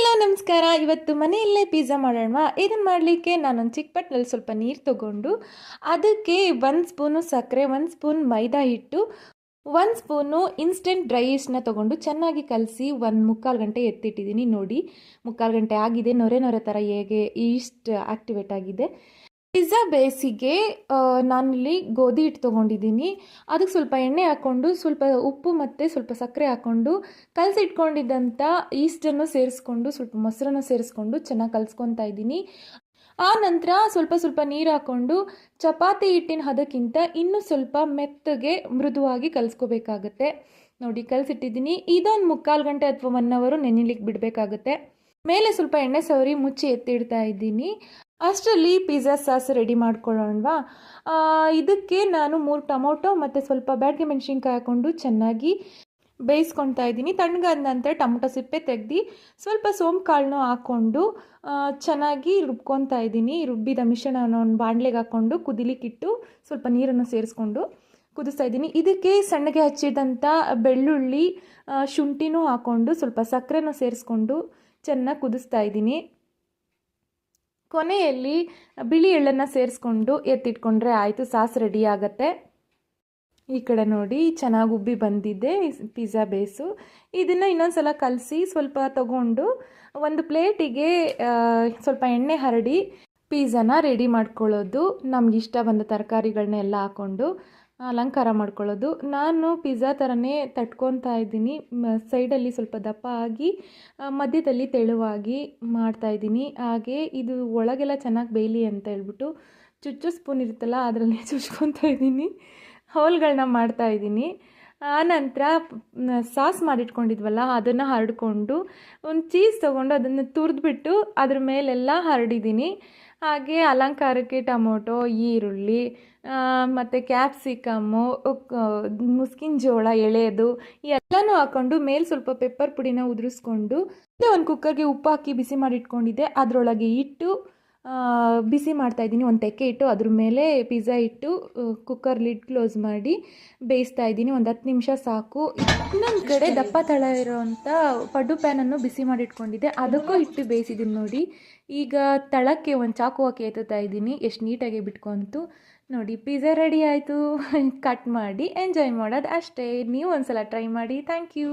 Hello ನಮಸ್ಕಾರ. ಇವತ್ತು ಮನೆಯಲ್ಲೇ ಪಿಜ್ಜಾ ಮಾಡೋಣ. ಇದನ್ನು ಮಾಡಲಿಕ್ಕೆ ನಾನೊಂದು ಚಿಕ್ಕ ಪಟ್ಟನಲ್ಲಿ ಸ್ವಲ್ಪ ನೀರು ತೊಗೊಂಡು ಅದಕ್ಕೆ 1 ಸ್ಪೂನು ಸಕ್ಕರೆ, 1 ಸ್ಪೂನ್ ಮೈದಾ ಹಿಟ್ಟು, 1 ಸ್ಪೂನು ಇನ್ಸ್ಟೆಂಟ್ ಡ್ರೈ ಈಸ್ಟ್ನ ತೊಗೊಂಡು ಚೆನ್ನಾಗಿ ಕಲಸಿ 1 ಮುಕ್ಕಾಲು ಗಂಟೆ ಎತ್ತಿಟ್ಟಿದ್ದೀನಿ. ನೋಡಿ, ಮುಕ್ಕಾಲು ಗಂಟೆ ಆಗಿದೆ. ನೊರೆ ನೊರೆ ಥರ ಹೇಗೆ ಈಸ್ಟ್ ಆ್ಯಕ್ಟಿವೇಟ್ ಆಗಿದೆ. ಪಿಜ್ಜಾ ಬೇಸಿಗೆ ನಾನಿಲ್ಲಿ ಗೋಧಿ ಹಿಟ್ಟು ತೊಗೊಂಡಿದ್ದೀನಿ. ಅದಕ್ಕೆ ಸ್ವಲ್ಪ ಎಣ್ಣೆ ಹಾಕ್ಕೊಂಡು, ಸ್ವಲ್ಪ ಉಪ್ಪು ಮತ್ತು ಸ್ವಲ್ಪ ಸಕ್ಕರೆ ಹಾಕ್ಕೊಂಡು, ಕಲಸಿಟ್ಕೊಂಡಿದ್ದಂಥ ಈಸ್ಟನ್ನು ಸೇರಿಸ್ಕೊಂಡು, ಸ್ವಲ್ಪ ಮೊಸರನ್ನು ಸೇರಿಸ್ಕೊಂಡು ಚೆನ್ನಾಗಿ ಕಲಿಸ್ಕೊತಾ ಇದ್ದೀನಿ. ಆ ನಂತರ ಸ್ವಲ್ಪ ಸ್ವಲ್ಪ ನೀರು ಹಾಕ್ಕೊಂಡು ಚಪಾತಿ ಹಿಟ್ಟಿನ ಹದಕ್ಕಿಂತ ಇನ್ನೂ ಸ್ವಲ್ಪ ಮೆತ್ತಗೆ ಮೃದುವಾಗಿ ಕಲಿಸ್ಕೋಬೇಕಾಗತ್ತೆ. ನೋಡಿ, ಕಲಸಿಟ್ಟಿದ್ದೀನಿ. ಇದೊಂದು ಮುಕ್ಕಾಲು ಗಂಟೆ ಅಥವಾ 1 ಅವರ್ ನೆನೆಲಿಕ್ಕೆ ಬಿಡಬೇಕಾಗುತ್ತೆ. ಮೇಲೆ ಸ್ವಲ್ಪ ಎಣ್ಣೆ ಸವರಿ ಮುಚ್ಚಿ ಎತ್ತಿಡ್ತಾ ಇದ್ದೀನಿ. ಅಷ್ಟರಲ್ಲಿ ಪಿಜ್ಜಾ ಸಾಸ್ ರೆಡಿ ಮಾಡ್ಕೊಳ್ಳೋಣವಾ. ಇದಕ್ಕೆ ನಾನು 3 ಟೊಮೊಟೊ ಮತ್ತು ಸ್ವಲ್ಪ ಬ್ಯಾಡಗೆ ಮೆಣಸಿನ್ಕಾಯಿ ಹಾಕ್ಕೊಂಡು ಚೆನ್ನಾಗಿ ಬೇಯಿಸ್ಕೊತಾ ಇದ್ದೀನಿ. ತಣ್ಣಗಾದ ನಂತರ ಟೊಮೊಟೊ ಸಿಪ್ಪೆ ತೆಗೆದು ಸ್ವಲ್ಪ ಸೋಂಪು ಕಾಳನ್ನು ಹಾಕ್ಕೊಂಡು ಚೆನ್ನಾಗಿ ರುಬ್ಕೊತಾ ಇದ್ದೀನಿ. ರುಬ್ಬಿದ ಮಿಶ್ರಣವನ್ನು ಒಂದು ಬಾಣಲೆಗೆ ಹಾಕ್ಕೊಂಡು ಕುದಿಲಿಕ್ಕಿಟ್ಟು ಸ್ವಲ್ಪ ನೀರನ್ನು ಸೇರಿಸ್ಕೊಂಡು ಕುದಿಸ್ತಾ ಇದ್ದೀನಿ. ಇದಕ್ಕೆ ಸಣ್ಣಗೆ ಹಚ್ಚಿದಂಥ ಬೆಳ್ಳುಳ್ಳಿ, ಶುಂಠಿನೂ ಹಾಕ್ಕೊಂಡು ಸ್ವಲ್ಪ ಸಕ್ಕರೆನೂ ಸೇರಿಸ್ಕೊಂಡು ಚೆನ್ನಾಗಿ ಕುದಿಸ್ತಾ ಇದ್ದೀನಿ. ಕೊನೆಯಲ್ಲಿ ಬಿಳಿ ಎಳ್ಳನ್ನು ಸೇರಿಸ್ಕೊಂಡು ಎತ್ತಿಟ್ಕೊಂಡ್ರೆ ಆಯಿತು, ಸಾಸ್ ರೆಡಿ ಆಗುತ್ತೆ. ಈ ಕಡೆ ನೋಡಿ, ಚೆನ್ನಾಗಿ ಉಬ್ಬಿ ಬಂದಿದೆ ಪಿಜ್ಜಾ ಬೇಸು. ಇದನ್ನು ಇನ್ನೊಂದು ಸಲ ಕಲಸಿ ಸ್ವಲ್ಪ ತಗೊಂಡು ಒಂದು ಪ್ಲೇಟಿಗೆ ಸ್ವಲ್ಪ ಎಣ್ಣೆ ಹರಡಿ ಪಿಜ್ಜಾನ ರೆಡಿ ಮಾಡ್ಕೊಳ್ಳೋದು. ನಮಗಿಷ್ಟ ಬಂದ ತರಕಾರಿಗಳನ್ನೆಲ್ಲ ಹಾಕ್ಕೊಂಡು ಅಲಂಕಾರ ಮಾಡ್ಕೊಳ್ಳೋದು. ನಾನು ಪಿಜ್ಜಾ ಥರನೇ ತಟ್ಕೊತಾ ಇದ್ದೀನಿ. ಸೈಡಲ್ಲಿ ಸ್ವಲ್ಪ ದಪ್ಪ ಆಗಿ ಮಧ್ಯದಲ್ಲಿ ತೆಳುವಾಗಿ ಮಾಡ್ತಾಯಿದ್ದೀನಿ. ಹಾಗೆ ಇದು ಒಳಗೆಲ್ಲ ಚೆನ್ನಾಗಿ ಬೇಯಲಿ ಅಂತ ಹೇಳ್ಬಿಟ್ಟು ಚುಚ್ಚು ಸ್ಪೂನ್ ಇರುತ್ತಲ್ಲ, ಅದರಲ್ಲಿ ಚುಚ್ಕೊತಾ ಇದ್ದೀನಿ, ಹೋಲ್ಗಳನ್ನ ಮಾಡ್ತಾಯಿದ್ದೀನಿ. ಆನಂತರ ಸಾಸ್ ಮಾಡಿಟ್ಕೊಂಡಿದ್ವಲ್ಲ ಅದನ್ನು ಹರಡ್ಕೊಂಡು ಒಂದು ಚೀಸ್ ತೊಗೊಂಡು ಅದನ್ನು ತುರಿದ್ಬಿಟ್ಟು ಅದ್ರ ಮೇಲೆಲ್ಲ ಹರಡಿದ್ದೀನಿ. ಹಾಗೆ ಅಲಂಕಾರಕ್ಕೆ ಟೊಮೊಟೊ, ಈರುಳ್ಳಿ ಮತ್ತು ಕ್ಯಾಪ್ಸಿಕಮ್ಮು, ಮುಸ್ಕಿನ ಜೋಳ ಎಳೆದು ಎಲ್ಲನೂ ಹಾಕ್ಕೊಂಡು ಮೇಲೆ ಸ್ವಲ್ಪ ಪೆಪ್ಪರ್ ಪುಡಿನ ಉದುರಿಸ್ಕೊಂಡು ಒಂದು ಕುಕ್ಕರ್ಗೆ ಉಪ್ಪು ಹಾಕಿ ಬಿಸಿ ಮಾಡಿಟ್ಕೊಂಡಿದ್ದೆ. ಅದರೊಳಗೆ ಇಟ್ಟು ಬಿಸಿ ಮಾಡ್ತಾಯಿದ್ದೀನಿ. ಒಂದು ತೆಕ್ಕೆ ಇಟ್ಟು ಅದ್ರ ಮೇಲೆ ಪಿಜ್ಜಾ ಇಟ್ಟು ಕುಕ್ಕರ್ ಲಿಡ್ ಕ್ಲೋಸ್ ಮಾಡಿ ಬೇಯಿಸ್ತಾ ಇದ್ದೀನಿ. ಒಂದು 10 ನಿಮಿಷ ಸಾಕು. ಇನ್ನೊಂದು ಕಡೆ ದಪ್ಪ ತಳ ಇರೋವಂಥ ಪಡ್ಡು ಪ್ಯಾನನ್ನು ಬಿಸಿ ಮಾಡಿಟ್ಕೊಂಡಿದ್ದೆ, ಅದಕ್ಕೂ ಇಟ್ಟು ಬೇಯಿಸಿದ್ದೀನಿ. ನೋಡಿ, ಈಗ ತಳಕ್ಕೆ ಒಂದು ಚಾಕು ಹಾಕಿ ಎತ್ತುತ್ತಾ ಇದ್ದೀನಿ. ಎಷ್ಟು ನೀಟಾಗಿ ಬಿಟ್ಕೊಂತು ನೋಡಿ. ಪಿಜ್ಜಾ ರೆಡಿ ಆಯಿತು. ಕಟ್ ಮಾಡಿ ಎಂಜಾಯ್ ಮಾಡೋದು ಅಷ್ಟೇ. ನೀವು ಒಂದು ಸಲ ಟ್ರೈ ಮಾಡಿ. Thank you.